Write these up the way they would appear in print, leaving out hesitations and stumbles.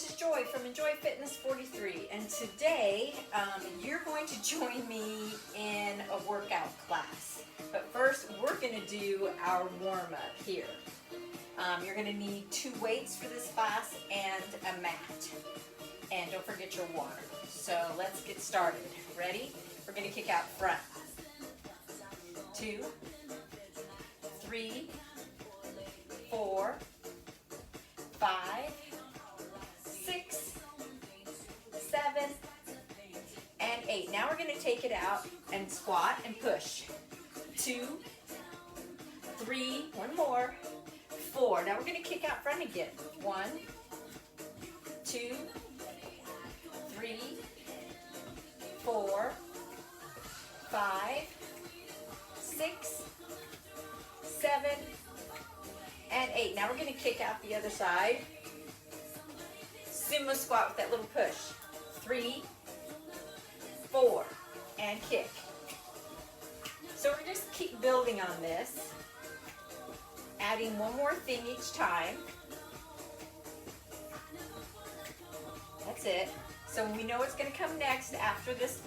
this is Joy from Enjoy Fitness 43, and today you're going to join me in a workout class. But first, we're going to do our warm-up here. You're going to need 2 weights for this class and a mat. And don't forget your water. So let's get started. Ready? We're going to kick out front. 2, 3, 4, 5, 6, 7, and 8. Now we're going to take it out and squat and push. 2, 3, one more, 4. Now we're going to kick out front again. 1, 2, 3, 4, 5, 6, 7, and 8. Now we're going to kick out the other side. Sumo squat with that little push. 3, 4, and kick. So we're just keep building on this, adding one more thing each time. That's it. So we know what's going to come next after this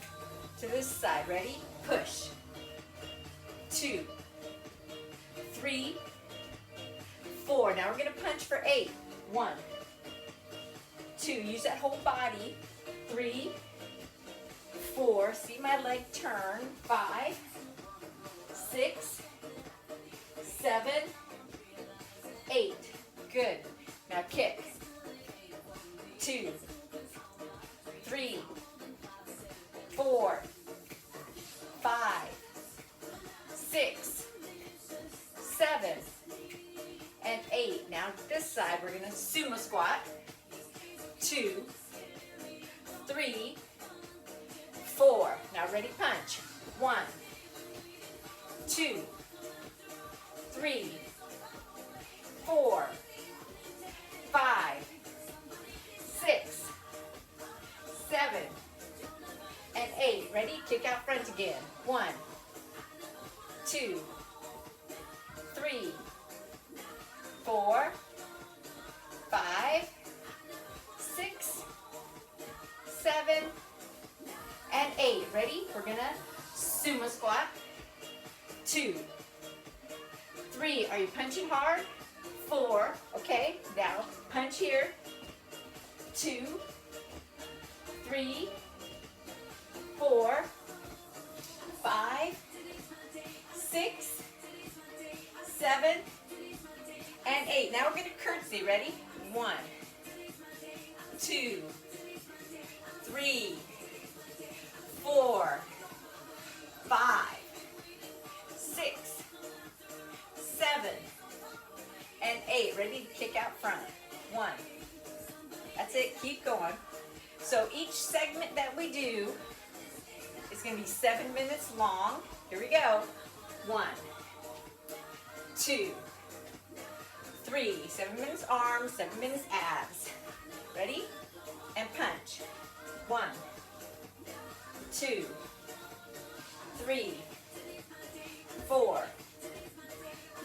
to this side. Ready? Push. 2, 3, 4. Now we're going to punch for 8. 1, 2. Use that whole body. 3, 4. See my leg turn. 5, 6, 7, 8. Good. Now kick. 2, 3, 4, 5, 6, 7, and 8. Now this side we're going to sumo squat. 2, 3, 4. Now ready, punch. 1, 2, 3, 4, 5, 6, 7, and 8. Ready? Kick out front again. 1, 2, 3, 4, 5, 6, 7, and 8. Ready? We're gonna sumo squat. 2, 3. Are you punching hard? 4. Okay. Now punch here. 2, 3, 4, 5, 6, 7, and 8. Now we're going to curtsy. Ready? 1, 2, 3, 4, 5, 6, 7, and 8. Ready to kick out front. 1. That's it. Keep going. So each segment that we do is going to be 7 minutes long. Here we go. 1, 2, 3. 7 minutes arms, 7 minutes abs. Ready? And punch. 1, 2, 3, 4,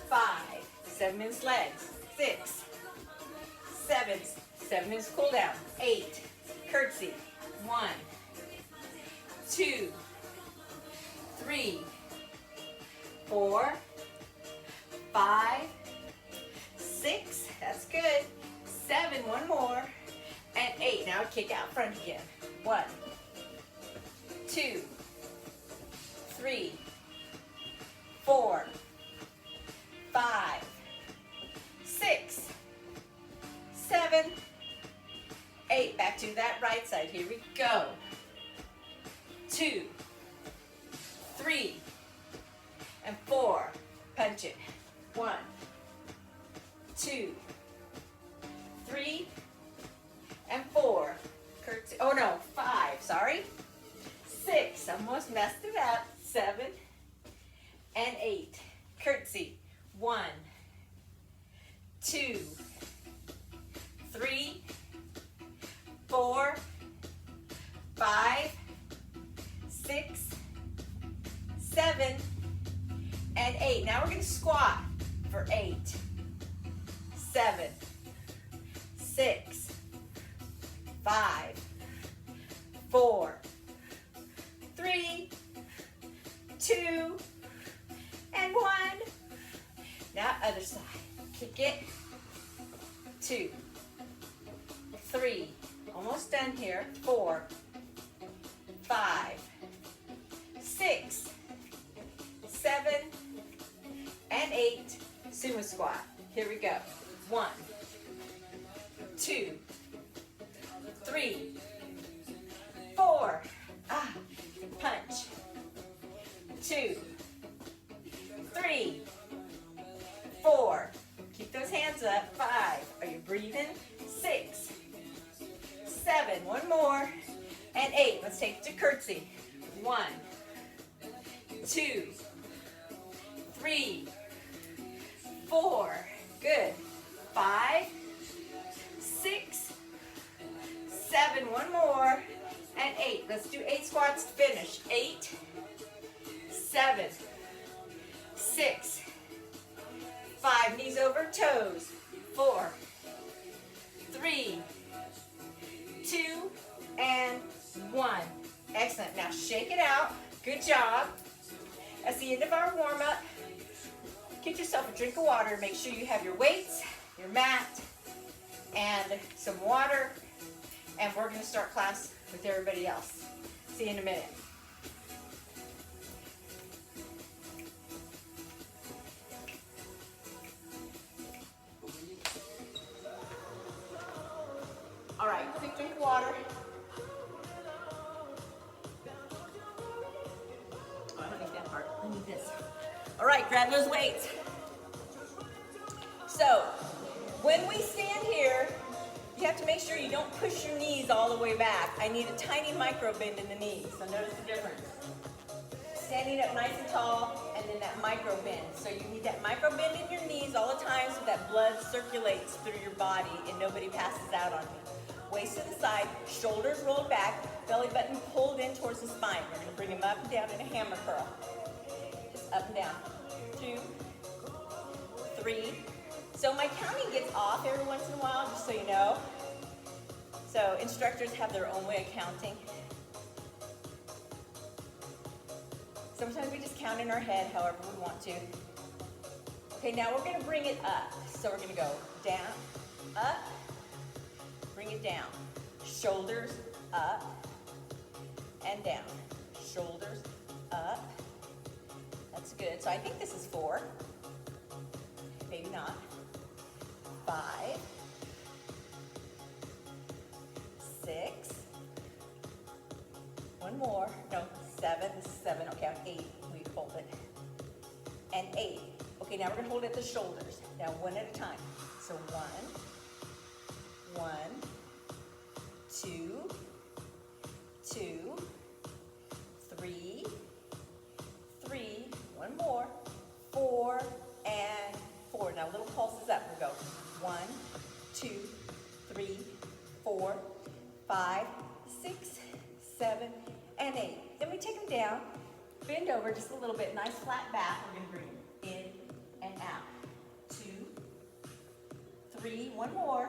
5. 7 minutes legs. 6, 7. 7 minutes cool down. 8. Curtsy. 1, 2, 3, 4, 5, 6. That's good. 7. One more. And 8. Now kick out front again. 1, 2, 3, 4, 5, 6, 7, 8. Back to that right side. Here we go. 2, 3, and 4. Punch it. 1, 2, 3, and 4. Curtsy. Oh no, 5. Sorry. 6. Almost messed it up. 7 and 8. Curtsy. 1, 2, 3, 4, 5, 6, 7, and 8. Now we're going to squat for 8, 7, 5, 4, 3, 2, and 1. Now other side. Kick it. 2, 3, almost done here. 4, 5, 6, 7, and 8. Sumo squat. Here we go. 1, 2, 3, 4. Punch. 2, 3, 4. Keep those hands up. 5. Are you breathing? 6, 7. One more. And 8. Let's take it to curtsy. 1, 2, 3, 4. Good. 5, 6, 7. One more. And 8. Let's do 8 squats to finish. 8, 7, 6, 5. Knees over toes. 4, 3, 2, and 1. Excellent. Now shake it out. Good job. That's the end of our warm-up. Get yourself a drink of water. Make sure you have your weights, your mat, and some water. And we're going to start class with everybody else. See you in a minute. All right, quick drink of water. Oh, I don't need that part. I need this. All right, grab those weights. So, when we stand here, you have to make sure you don't push your knees all the way back. I need a tiny micro bend in the knees, so notice the difference. Standing up nice and tall, and then that micro bend. So you need that micro bend in your knees all the time so that blood circulates through your body and nobody passes out on you. Waist to the side, shoulders rolled back, belly button pulled in towards the spine. We're going to bring them up and down in a hammer curl. Just up and down. 2, 3. So my counting gets off every once in a while, just so you know. So instructors have their own way of counting. Sometimes we just count in our head however we want to. Okay, now we're going to bring it up. So we're going to go down, up, bring it down. Shoulders up and down. Shoulders up. That's good. So I think this is 4. Maybe not. 5, 6. One more. No, 7. This is 7. Okay, I'm 8. We hold it. And 8. Okay, now we're going to hold it at the shoulders. Now one at a time. So 1, 1, 2, 2, 3, 3. One more. 4 and 4. Now little pulses up. We go 1, 2, 3, 4, 5, 6, 7, and 8. Then we take them down, bend over just a little bit, nice flat back. We're going to bring in and out. 2, 3, one more,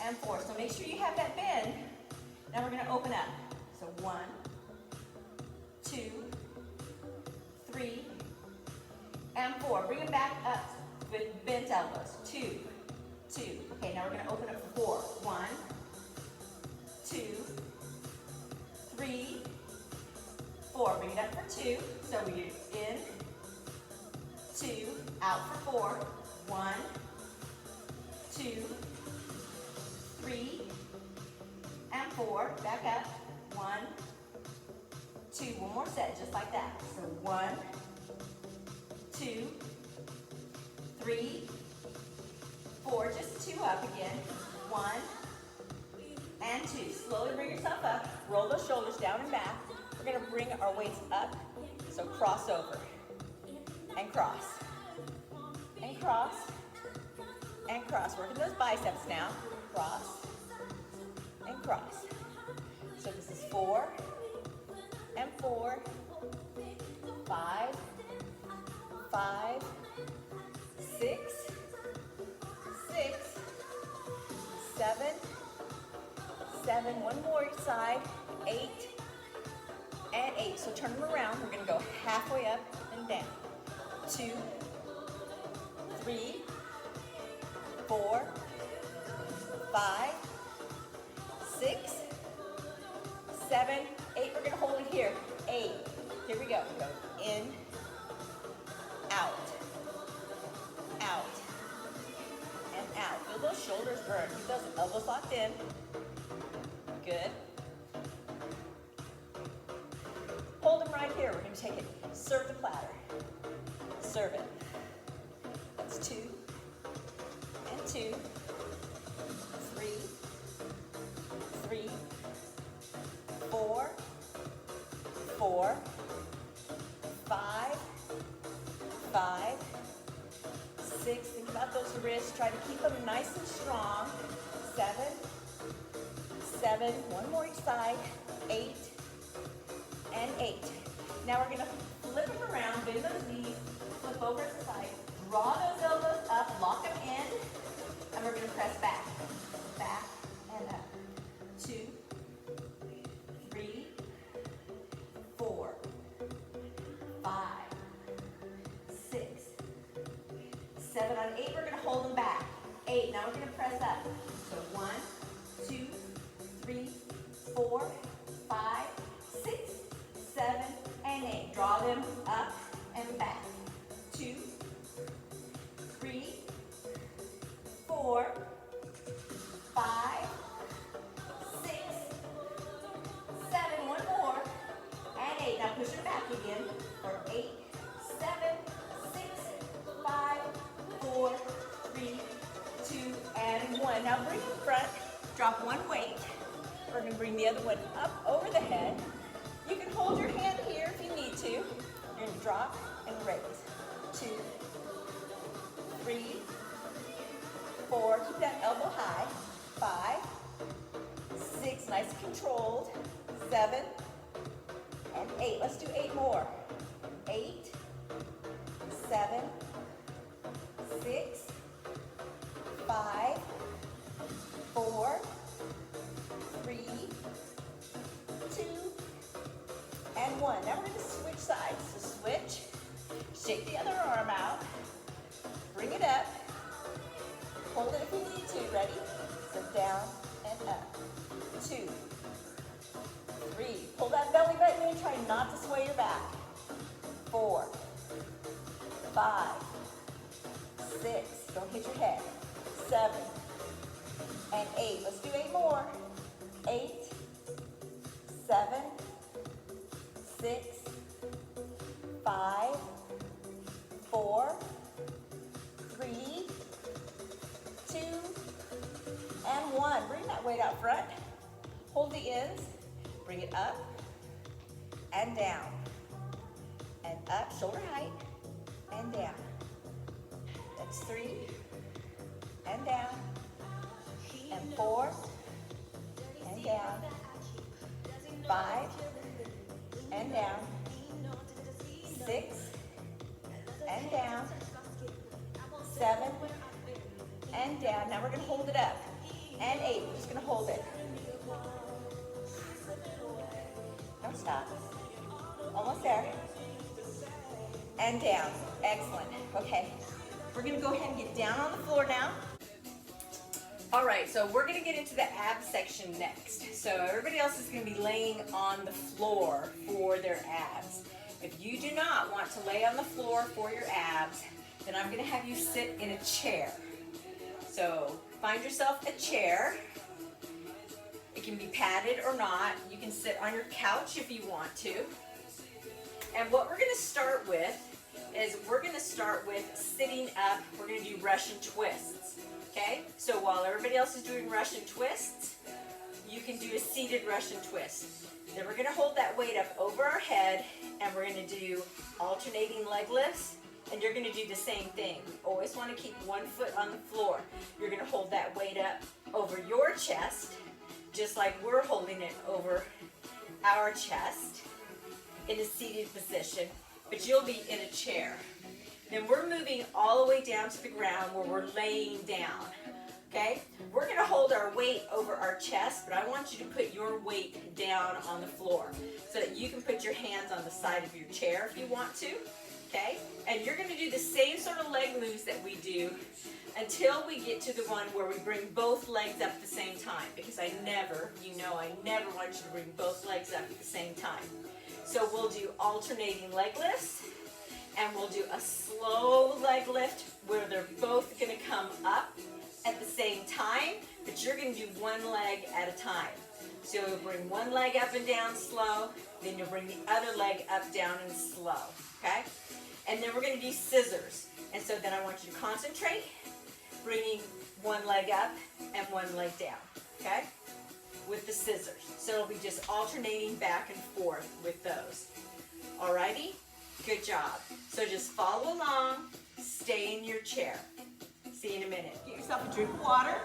and 4. So make sure you have that bend. Now we're going to open up. So 1, 2, 3, and 4. Bring them back up with bent elbows. 2, 2. Okay, now we're going to open up for 4. 1, 2, 3, 4. Bring it up for 2. So we do in, 2, out for 4. 1, 2, 3, and 4. Back up. 1, 2. One more set, just like that. So 1, 2, 3, 4. Just 2 up again. 1 and 2. Slowly bring yourself up. Roll those shoulders down and back. We're going to bring our weights up. So cross over. And cross. And cross. And cross. Working those biceps now. Cross. And cross. So this is 4 and 4. 5. 5. 6. 6. 7. 7, one more each side, 8, and 8. So turn them around. We're going to go halfway up and down. 2, 3, 4, 5, 6, 7, 8. We're going to hold it here. 8. Here we go. Go in, out, out, and out. Feel those shoulders burn. Keep those elbows locked in. Good. Hold them right here. We're going to take it. Serve the platter. Serve it. That's 2 and 2. 3, 3, 4, 4, 5, 5, 6. Think about those wrists. Try to keep them nice and strong. 7, 7. One more each side. 8 and 8. Now we're going to flip them around, bend those knees, flip over to the side, draw those elbows up, lock them in, and we're going to press back. Back and up. 2, 3, 4, 5, 6, 7. On 8, we're going to hold them back. 8. Now we're going to press up. So 1, 2, 3, 4, 5, 6, 7, and 8. Draw them up and back. 2, 3, 4, 5, 6, 7. One more. And 8. Now push it back again for 8, 7, 6, 5, 4, 3, 2, and 1. Now bring it front. Drop one weight. We're going to bring the other one up over the head. You can hold your hand here if you need to. You're going to drop and raise. 2, 3, 4. Keep that elbow high. 5, 6. Nice and controlled. 7, and 8. Let's do 8 more. 8, 7, 6, 5, 4, 3, 2, and 1. Now we're going to switch sides. So switch. Shake the other arm out. Bring it up. Hold it if you need to. Ready? So down and up. 2, 3. Pull that belly button in. Try not to sway your back. 4, 5, 6. Don't hit your head. 7, and 8. Let's do 8 more. 8, 7, 6, 5, 4, 3, 2, and 1. Bring that weight out front. Hold the ends. Bring it up and down. And up, shoulder height, and down. That's 3, and down, and 4, and down, 5, and down, 6, and down, 7, and down. Now we're going to hold it up. And 8. We're just going to hold it. Don't stop. Almost there. And down. Excellent. Okay. We're going to go ahead and get down on the floor now. All right, so we're going to get into the ab section next. So everybody else is going to be laying on the floor for their abs. If you do not want to lay on the floor for your abs, then I'm going to have you sit in a chair. So find yourself a chair. It can be padded or not. You can sit on your couch if you want to. And what we're going to start with is we're going to start with sitting up. We're going to do Russian twists. Okay? So while everybody else is doing Russian twists, you can do a seated Russian twist. Then we're going to hold that weight up over our head, and we're going to do alternating leg lifts, and you're going to do the same thing. You always want to keep one foot on the floor. You're going to hold that weight up over your chest, just like we're holding it over our chest in a seated position, but you'll be in a chair. Then we're moving all the way down to the ground where we're laying down. okay? We're gonna hold our weight over our chest, but I want you to put your weight down on the floor so that you can put your hands on the side of your chair if you want to, okay? And you're gonna do the same sort of leg moves that we do until we get to the one where we bring both legs up at the same time, because I never want you to bring both legs up at the same time. So we'll do alternating leg lifts, and we'll do a slow leg lift where they're both gonna come up at the same time, but you're gonna do one leg at a time. So you'll bring one leg up and down slow, then you'll bring the other leg up, down, and slow, okay? And then we're gonna do scissors. And so then I want you to concentrate, bringing one leg up and one leg down, okay? With the scissors. So it'll be just alternating back and forth with those. Alrighty? Good job. So just follow along, stay in your chair. See you in a minute. Get yourself a drink of water.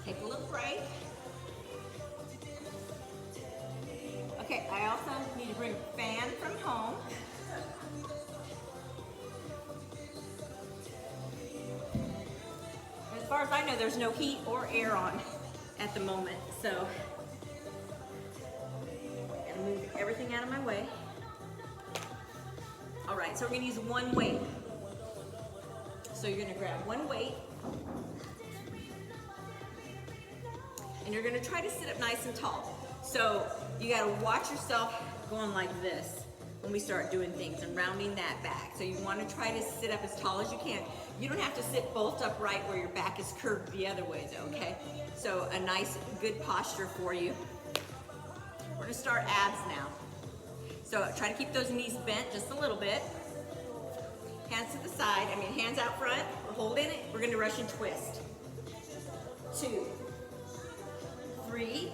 Take a little break. Okay, I also need to bring a fan from home. As far as I know, there's no heat or air on at the moment, so I'm gonna move everything out of my way. All right, so we're gonna use one weight. So you're gonna grab one weight, and you're gonna try to sit up nice and tall. So you gotta watch yourself going like this when we start doing things and rounding that back. So you wanna try to sit up as tall as you can. You don't have to sit bolt upright where your back is curved the other way though, okay? So a nice, good posture for you. We're gonna start abs now. So try to keep those knees bent just a little bit. Hands to the side, hands out front. We're holding it. We're gonna Russian twist. 2, 3,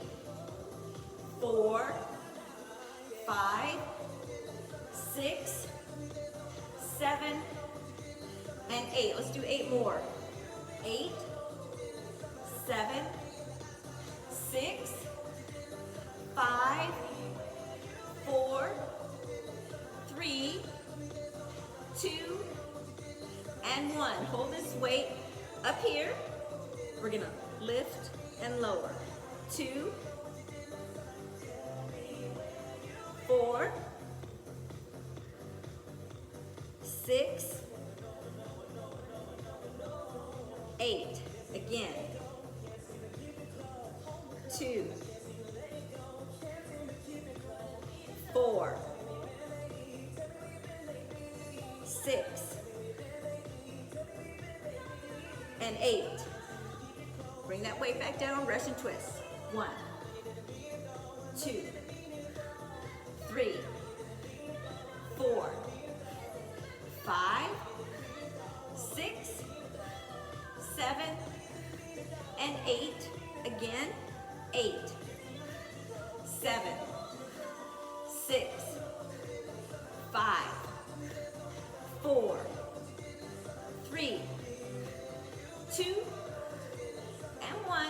4, 5, 6, 7, and 8. Let's do 8 more. 8, 7, 6, 5, 4, 3, 2, and 1. Hold this weight up here. We're gonna lift and lower. 2, 4, 6, 8. Again. 2, 4, 6, and 8. Bring that weight back down, Russian twist. 1, 2, 3, 4, 5, 6, 7, and 8. Again, 8, 7, 6, 5, 4, 3, 2, and 1.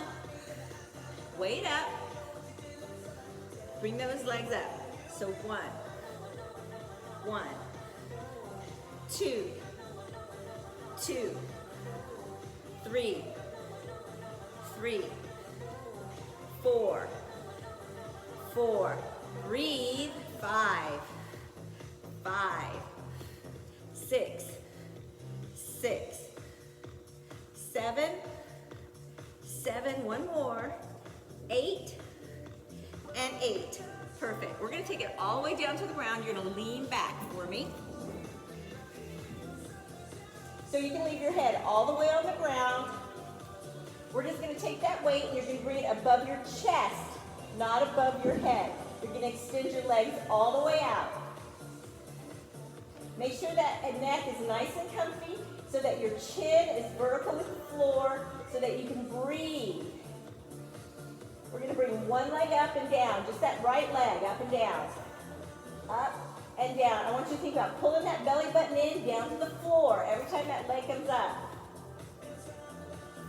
Weight up. Bring those legs up. So 1, 2, 2, 3, 4, 4. Breathe. 5, 6, 7, 7. One more. 8 and 8. Perfect. We're going to take it all the way down to the ground. You're going to lean back for me. So you can leave your head all the way on the ground. We're just going to take that weight and you're going to bring it above your chest, not above your head. You're going to extend your legs all the way out. Make sure that neck is nice and comfy so that your chin is vertical with the floor so that you can breathe. We're going to bring one leg up and down, just that right leg up and down. Up and down. I want you to think about pulling that belly button in, down to the floor every time that leg comes up.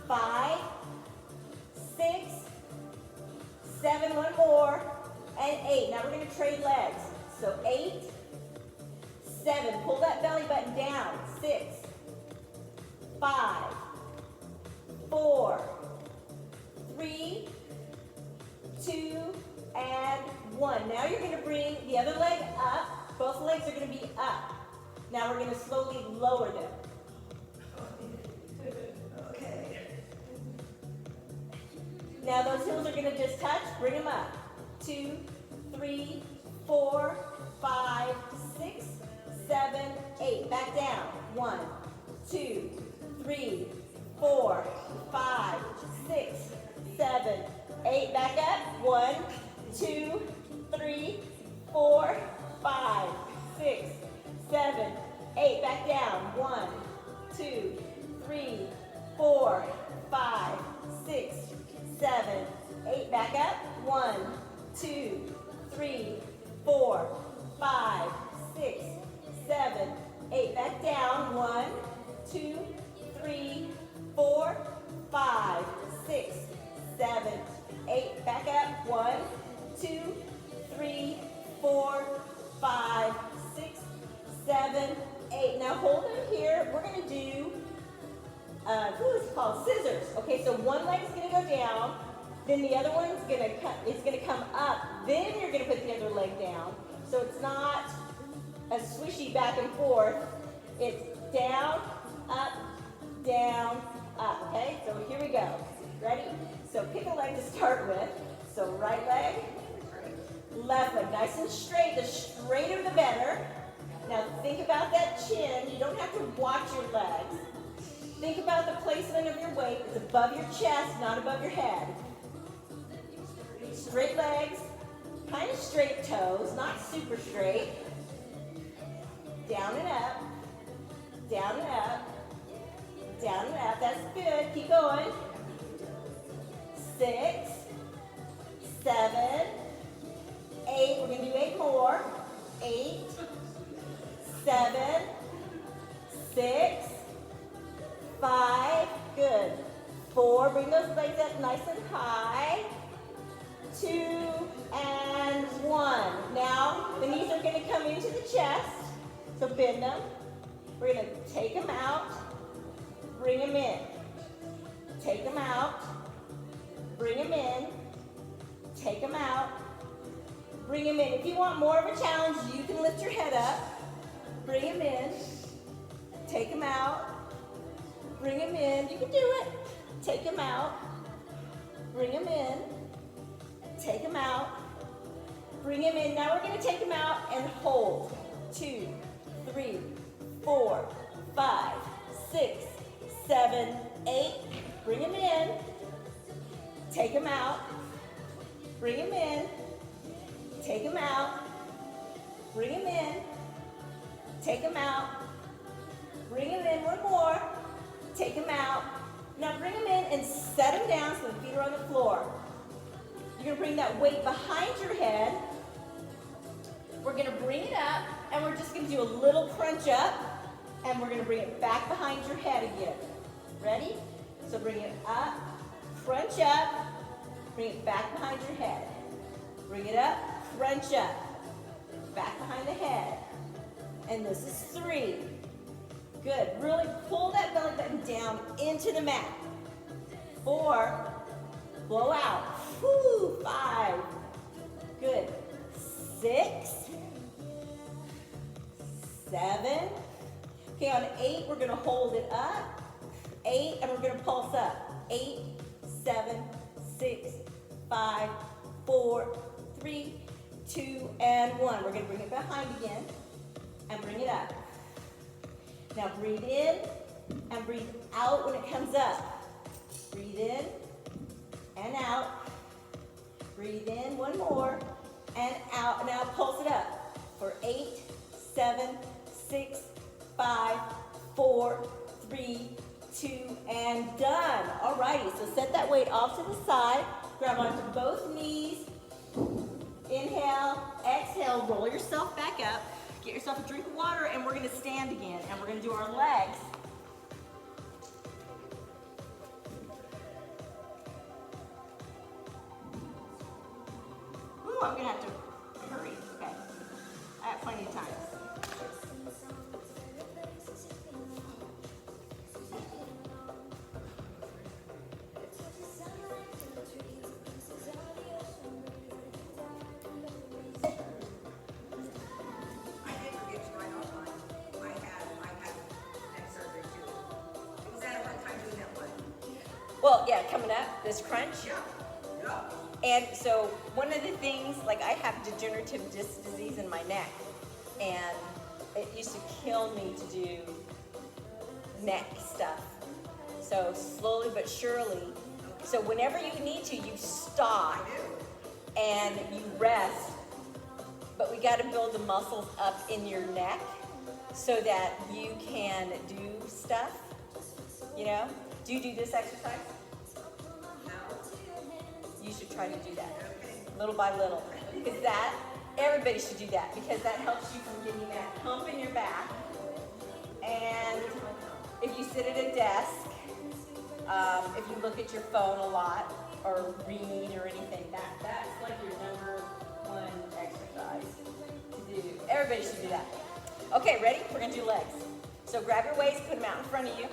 5, 6, 7, one more, and 8. Now we're going to trade legs. So 8, 7. Pull that belly button down. 6, 5, 4, 3, 2, and 1. Now you're going to bring the other leg up. Both legs are going to be up. Now we're going to slowly lower them. Okay. Now those heels are going to just touch. Bring them up. 2, 3, 4, 5, 6, 7, 8. Back down. 1, 2, 3, 4, 5, 6, 7, 8. Back up. 1, 2, 3, 4, 5, 6, 7, 8. Back down. 1, 2, 3, 4, 5, 6, 7, 8. Back up. 1, 2, 3, 4, 5, 6, 7, 8. Back down. 1, 2, 3, 4, 5, 6, 7, 8. Back up. 1, 2, 3, 4, 5, 6, 7, 8. Now hold them here. We're going to do, what is it called? Scissors. Okay, so one leg is going to go down, then the other one is going to come up. Then you're going to put the other leg down. So it's not a swishy back and forth. It's down, up, okay? So here we go. Ready? So pick a leg to start with. So right leg, left leg, nice and straight. The straighter the better. Now think about that chin. You don't have to watch your legs. Think about the placement of your weight. It's above your chest, not above your head. Straight legs, kind of straight toes, not super straight. Down and up, down and up, down and up. That's good. Keep going. 6, 7, 8. We're going to do 8 more. 8, 7, 6, 5. Good. 4. Bring those legs up nice and high. 2 and 1. Now the knees are going to come into the chest. So bend them. We're going to take them out. Bring them in. Take them out. Bring them in. Take them out. Bring them in. If you want more of a challenge, you can lift your head up. Bring them in. Take them out. Bring them in. You can do it. Take them out. Bring them in. Take them out. Bring them in. Now we're going to take them out and hold. 2, 3, 4, 5, 6, 7, 8. Bring them in. Take them out. Bring them in. Take them out. Bring them in. Take them out. Bring them in. One more. Take them out. Now bring them in and set them down so the feet are on the floor. You're going to bring that weight behind your head. We're going to bring it up, and we're just going to do a little crunch up, and we're going to bring it back behind your head again. Ready? So bring it up, crunch up, bring it back behind your head. Bring it up, crunch up, back behind the head. And this is 3. Good. Really pull that belly button down into the mat. 4. Blow out. Whoo, 5. Good. 6. 7. Okay, on 8, we're going to hold it up. 8, and we're going to pulse up. 8, 7, 6, 5, 4, 3, 2, and 1. We're going to bring it behind again and bring it up. Now breathe in and breathe out when it comes up. Breathe in and out. Breathe in, one more, and out. Now pulse it up for 8, 7, 6, 5, 4, 3, 2, and done. Alrighty, so set that weight off to the side. Grab onto both knees. Inhale, exhale, roll yourself back up. Get yourself a drink of water, and we're going to stand again, and we're going to do our legs. Ooh, I'm gonna have to hurry. Okay. I have plenty of time. I did forget to write online. I had neck surgery too. Was that one time doing that one? Well, yeah, coming up, this crunch. Yeah. And so one of the things, like I have degenerative disc disease in my neck, and it used to kill me to do neck stuff. So slowly but surely, so whenever you need to, you stop and you rest, but we got to build the muscles up in your neck so that you can do stuff, you know? Do you do this exercise? You should try to do that, little by little. Because that, everybody should do that, because that helps you from getting that hump in your back. And if you sit at a desk, if you look at your phone a lot, or read or anything, that's like your number one exercise to do. Everybody should do that. Okay, ready? We're gonna do legs. So grab your weights, put them out in front of you.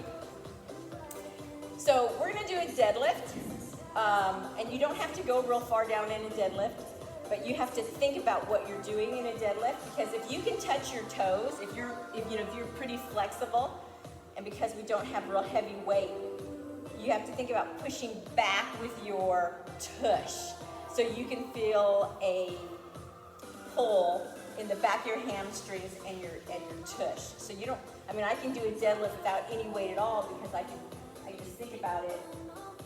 So we're gonna do a deadlift. And you don't have to go real far down in a deadlift, but you have to think about what you're doing in a deadlift, because if you can touch your toes, if you're pretty flexible, and because we don't have real heavy weight, you have to think about pushing back with your tush, so you can feel a pull in the back of your hamstrings and your tush. So you don't. I mean, I can do a deadlift without any weight at all, because I can just think about it.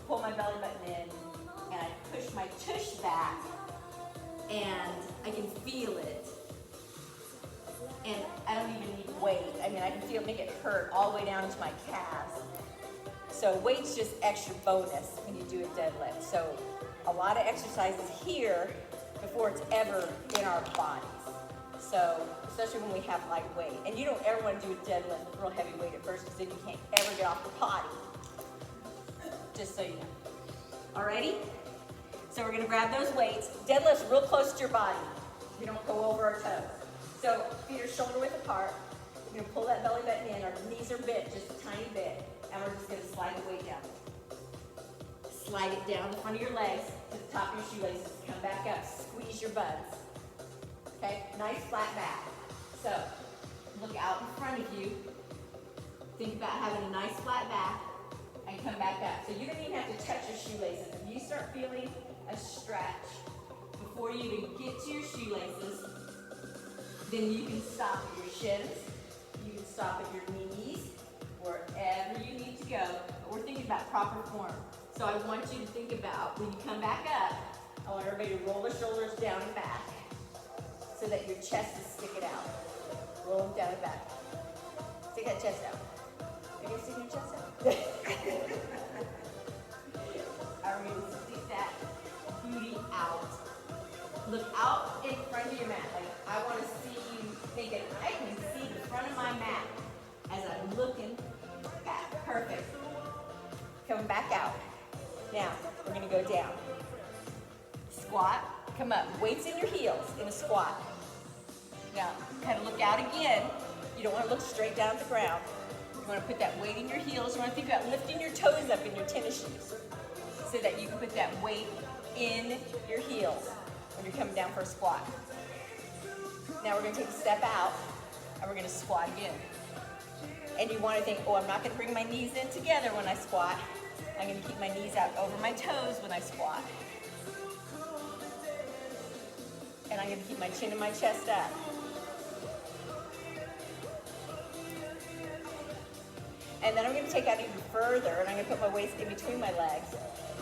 Pull my belly button in, and I push my tush back, and I can feel it. And I don't even need weight. I mean, I can feel it make it hurt all the way down into my calves. So weight's just extra bonus when you do a deadlift. So a lot of exercises here before it's ever in our bodies. So especially when we have light weight. And you don't ever want to do a deadlift with real heavy weight at first, because then you can't ever get off the potty. Just so you know. Alrighty? So we're gonna grab those weights. Deadlift's real close to your body. We don't go over our toes. So feet are shoulder width apart. We're gonna pull that belly button in. Our knees are bent just a tiny bit. And we're just gonna slide the weight down. Slide it down the front of your legs to the top of your shoelaces. Come back up, squeeze your buns. Okay, nice flat back. So look out in front of you. Think about having a nice flat back. And come back up. So you don't even have to touch your shoelaces. If you start feeling a stretch before you even get to your shoelaces, then you can stop at your shins, you can stop at your knees, wherever you need to go. But we're thinking about proper form. So I want you to think about, when you come back up, I want everybody to roll their shoulders down and back so that your chest is sticking out. Roll them down and back. Stick that chest out. Are you gonna stick your chest out? Are we gonna stick that booty out? Look out in front of your mat. Like, I want to see you thinking, I can see the front of my mat as I'm looking back. Perfect. Come back out. Now, we're gonna go down. Squat, come up. Weights in your heels in a squat. Now, kind of look out again. You don't want to look straight down at the ground. You want to put that weight in your heels. You want to think about lifting your toes up in your tennis shoes so that you can put that weight in your heels when you're coming down for a squat. Now we're going to take a step out and we're going to squat again. And you want to think, oh, I'm not going to bring my knees in together when I squat. I'm going to keep my knees out over my toes when I squat. And I'm going to keep my chin and my chest up. And then I'm going to take out even further, and I'm going to put my waist in between my legs,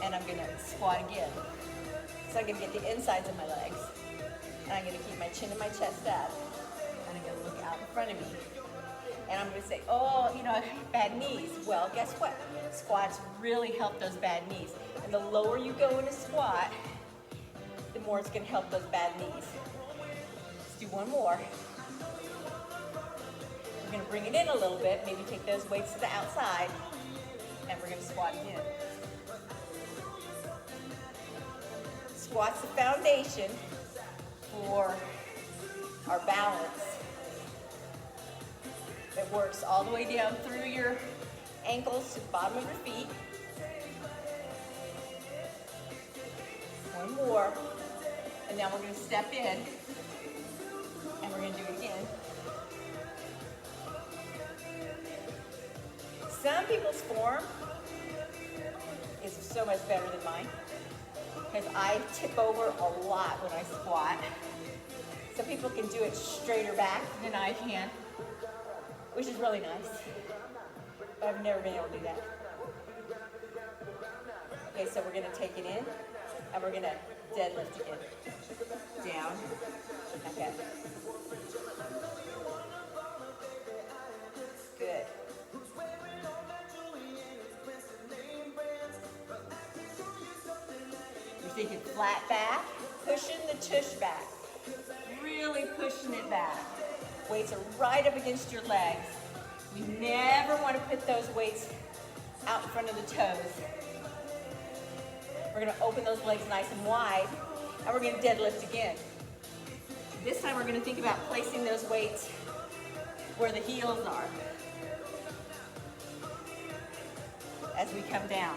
and I'm going to squat again. So I'm going to get the insides of my legs, and I'm going to keep my chin and my chest up, and I'm going to look out in front of me. And I'm going to say, oh, you know, I have bad knees. Well, guess what? Squats really help those bad knees. And the lower you go in a squat, the more it's going to help those bad knees. Let's do one more. We're going to bring it in a little bit, maybe take those weights to the outside, and we're going to squat again. Squat's the foundation for our balance. It works all the way down through your ankles to the bottom of your feet. One more. And now we're going to step in and we're going to do it again. Some people's form is so much better than mine because I tip over a lot when I squat. Some people can do it straighter back than I can, which is really nice. But I've never been able to do that. Okay, so we're going to take it in and we're going to deadlift again. Down, back up. Good. You're thinking flat back, pushing the tush back. Really pushing it back. Weights are right up against your legs. You never want to put those weights out in front of the toes. We're going to open those legs nice and wide, and we're going to deadlift again. This time we're going to think about placing those weights where the heels are as we come down.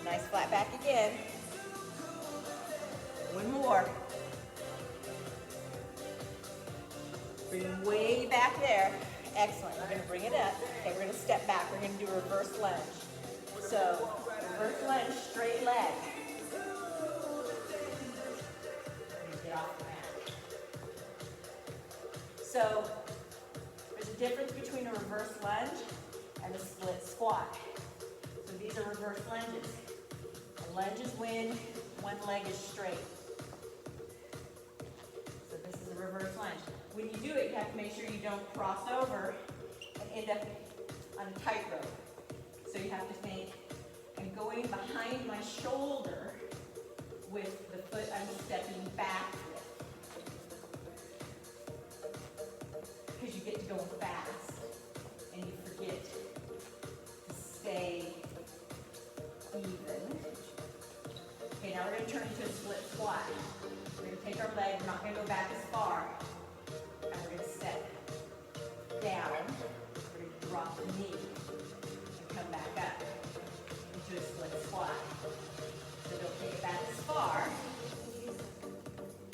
Nice flat back again. One more. Bring them way back there. Excellent. We're going to bring it up. Okay, we're going to step back. We're going to do a reverse lunge. So, reverse lunge, straight leg. Get off the mat. So, there's a difference between a reverse lunge and a split squat. So these are reverse lunges. A lunge is when one leg is straight. So this is a reverse lunge. When you do it, you have to make sure you don't cross over and end up on a tightrope. So you have to think, I'm going behind my shoulder with the foot I'm stepping back with. Because you get to go fast and you forget to stay even. Okay, now we're going to turn into a split squat. We're going to take our leg, we're not going to go back as far. And we're going to step down. We're going to drop the knee and come back up into a split squat. So don't take it back as far.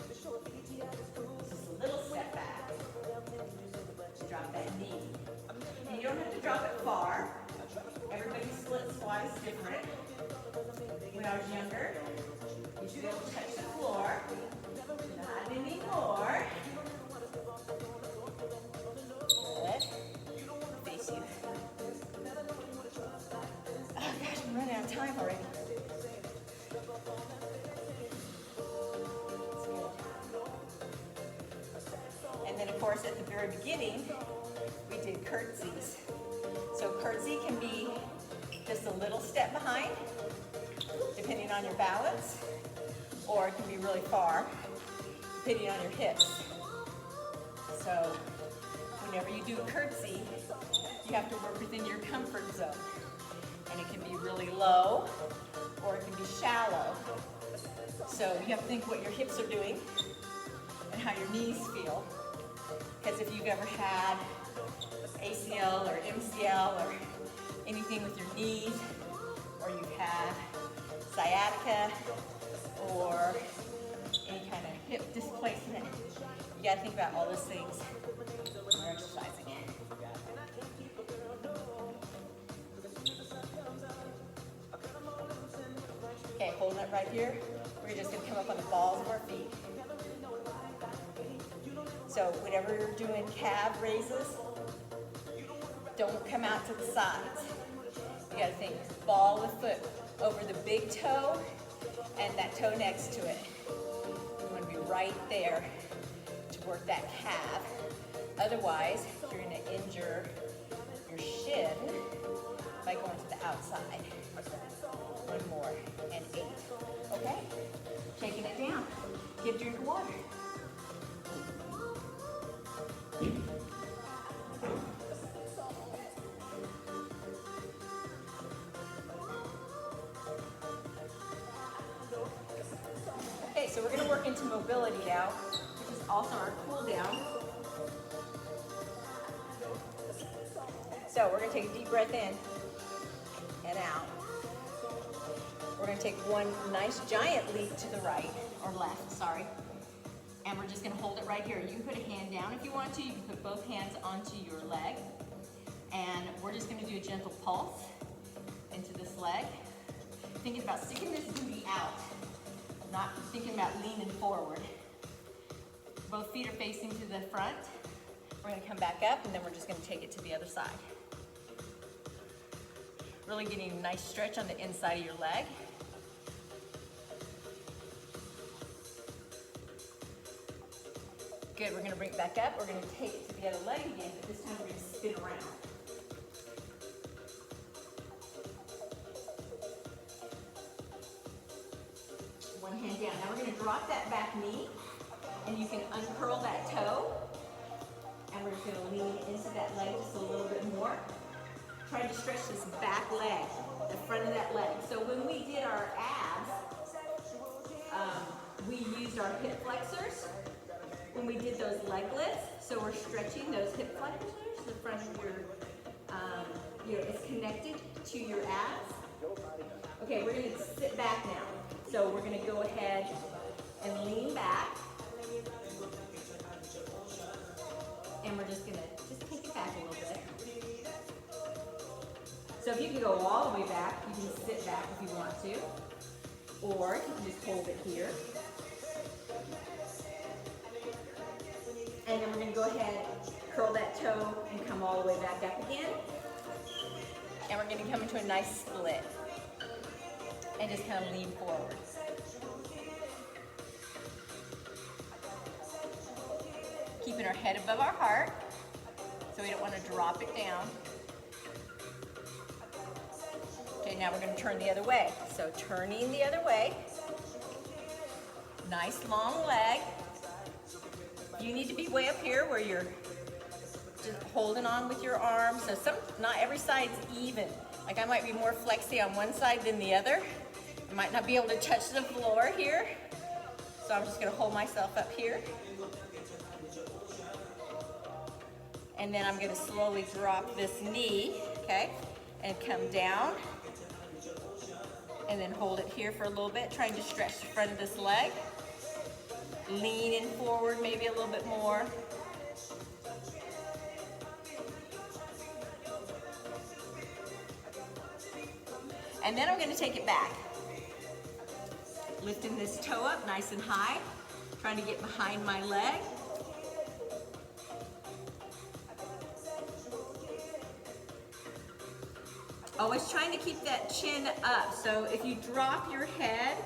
Just a little step back. Drop that knee. And you don't have to drop it far. Everybody's split squat is different. When I was younger, you used to be able to touch the floor. Not anymore. Good. Face you. Oh gosh, I'm running out of time already. And then of course at the very beginning, we did curtsies. So curtsy can be just a little step behind, depending on your balance, or it can be really far, depending on your hips. So whenever you do a curtsy, you have to work within your comfort zone. And it can be really low, or it can be shallow. So you have to think what your hips are doing and how your knees feel. Because if you've ever had ACL or MCL or anything with your knees, or you've had sciatica or any kind of hip displacement, you gotta think about all those things when you're exercising. Okay, holding it right here. We're just gonna come up on the balls of our feet. So whenever you're doing calf raises, don't come out to the sides. You gotta think ball of the foot over the big toe and that toe next to it. You wanna be right there to work that calf. Otherwise, you're gonna injure your shin by going to the outside. One more, and 8. Okay? Taking it down. Get a drink of water. mobility now, which is also our cool down. So we're gonna take a deep breath in and out. We're gonna take one nice giant leap to the right, or left, sorry. And we're just gonna hold it right here. You can put a hand down if you want to. You can put both hands onto your leg. And we're just gonna do a gentle pulse into this leg. Thinking about sticking this booty out, not thinking about leaning forward. Both feet are facing to the front. We're gonna come back up and then we're just gonna take it to the other side. Really getting a nice stretch on the inside of your leg. Good, we're gonna bring it back up. We're gonna take it to the other leg again, but this time we're gonna spin around. One hand down. Now we're gonna drop that back knee, and you can uncurl that toe, and we're just gonna lean into that leg just a little bit more. Try to stretch this back leg, the front of that leg. So when we did our abs, we used our hip flexors when we did those leg lifts. So we're stretching those hip flexors, the front of your it's connected to your abs. Okay, we're gonna sit back now. So we're gonna go ahead and lean back. And we're just gonna take it back a little bit. So if you can go all the way back, you can sit back if you want to. Or you can just hold it here. And then we're gonna go ahead, curl that toe, and come all the way back up again. And we're gonna come into a nice split. And just kind of lean forward. Keeping our head above our heart, so we don't want to drop it down. Okay, now we're going to turn the other way. So turning the other way. Nice long leg. You need to be way up here where you're just holding on with your arms. So not every side's even. Like I might be more flexy on one side than the other. I might not be able to touch the floor here. So I'm just gonna hold myself up here. And then I'm gonna slowly drop this knee, okay? And come down. And then hold it here for a little bit, trying to stretch the front of this leg. Leaning forward maybe a little bit more. And then I'm gonna take it back. Lifting this toe up nice and high, trying to get behind my leg. Always trying to keep that chin up. So if you drop your head,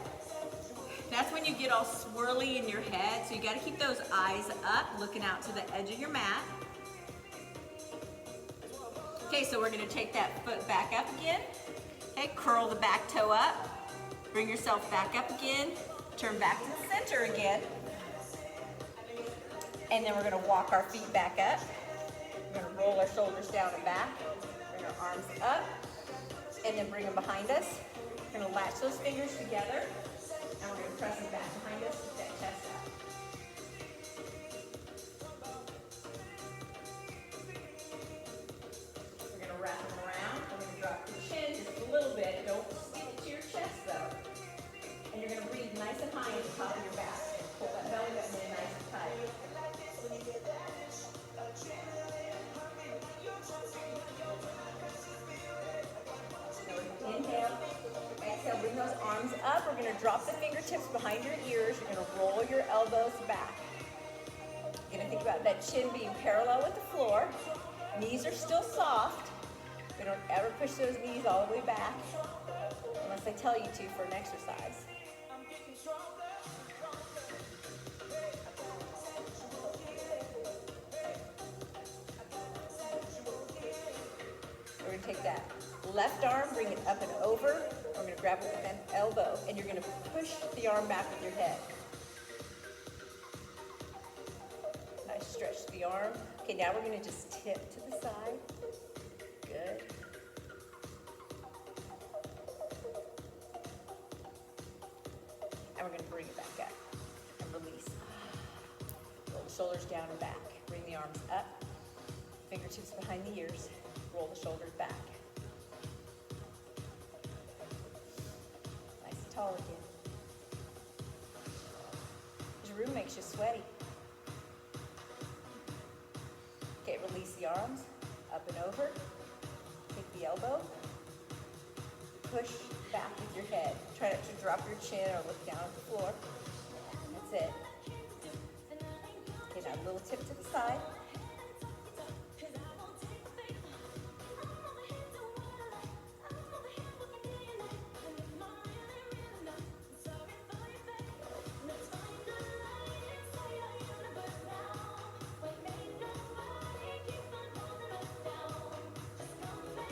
that's when you get all swirly in your head. So you gotta keep those eyes up, looking out to the edge of your mat. Okay, so we're gonna take that foot back up again. Okay, curl the back toe up. Bring yourself back up again. Turn back to the center again. And then we're gonna walk our feet back up. We're gonna roll our shoulders down and back. Bring our arms up. And then bring them behind us. We're gonna latch those fingers together. And we're gonna press them back behind us, with that chest up. We're gonna wrap them around. We're gonna drop the chin just a little bit. Don't stick it to your chest though. And you're gonna breathe nice and high at the top of your back. Pull that belly button in nice and tight. Inhale, exhale, bring those arms up. We're gonna drop the fingertips behind your ears. You're gonna roll your elbows back. You're gonna think about that chin being parallel with the floor. Knees are still soft. We don't ever push those knees all the way back unless I tell you to for an exercise. We're gonna take that left arm, bring it up and over. We're gonna grab it with an elbow, and you're gonna push the arm back with your head. Nice stretch the arm. Okay, now we're gonna just tip to the side. Good. And we're gonna bring it back up and release. shoulders down and back. Bring the arms up, fingertips behind the ears, roll the shoulders back. Nice and tall again. Your room makes you sweaty. Okay, release the arms, up and over. Take the elbow, push back with your head. Try not to drop your chin or look down at the floor. That's it. Okay, now a little tip to the side.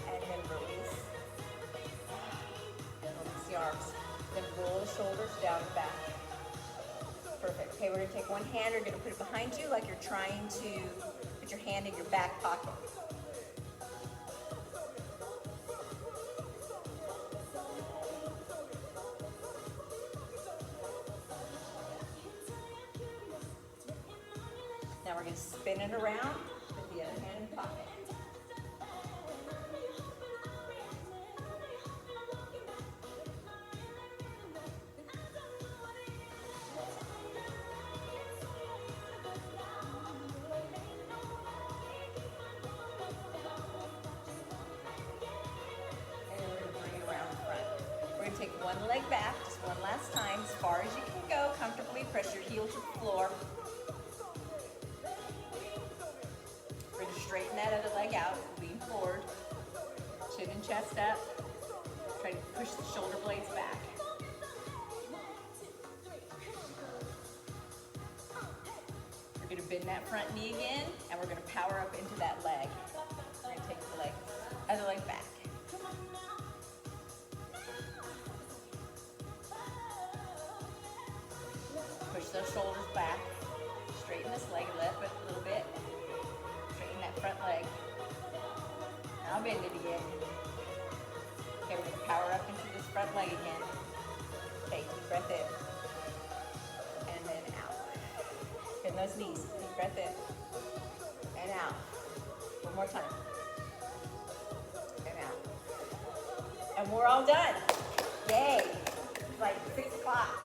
And then release. Release the arms. Then roll the shoulders down and back. Perfect. Okay, we're going to take one hand, you're going to put it behind you like you're trying to put your hand in your back pocket. Now we're going to spin it around with the other hand in the pocket. Take one leg back, just one last time, as far as you can go, comfortably. Press your heel to the floor. We're going to straighten that other leg out, lean forward, chin and chest up. Try to push the shoulder blades back. We're going to bend that front knee again, and we're going to power up into that leg. We're going to take the leg, other leg back. Push those shoulders back. Straighten this leg a little bit. Straighten that front leg. Now bend it again. Okay, we're going to power up into this front leg again. Okay, deep breath in. And then out. Bend those knees. Deep breath in. And out. One more time. And out. And we're all done. Yay. It's like 6 o'clock.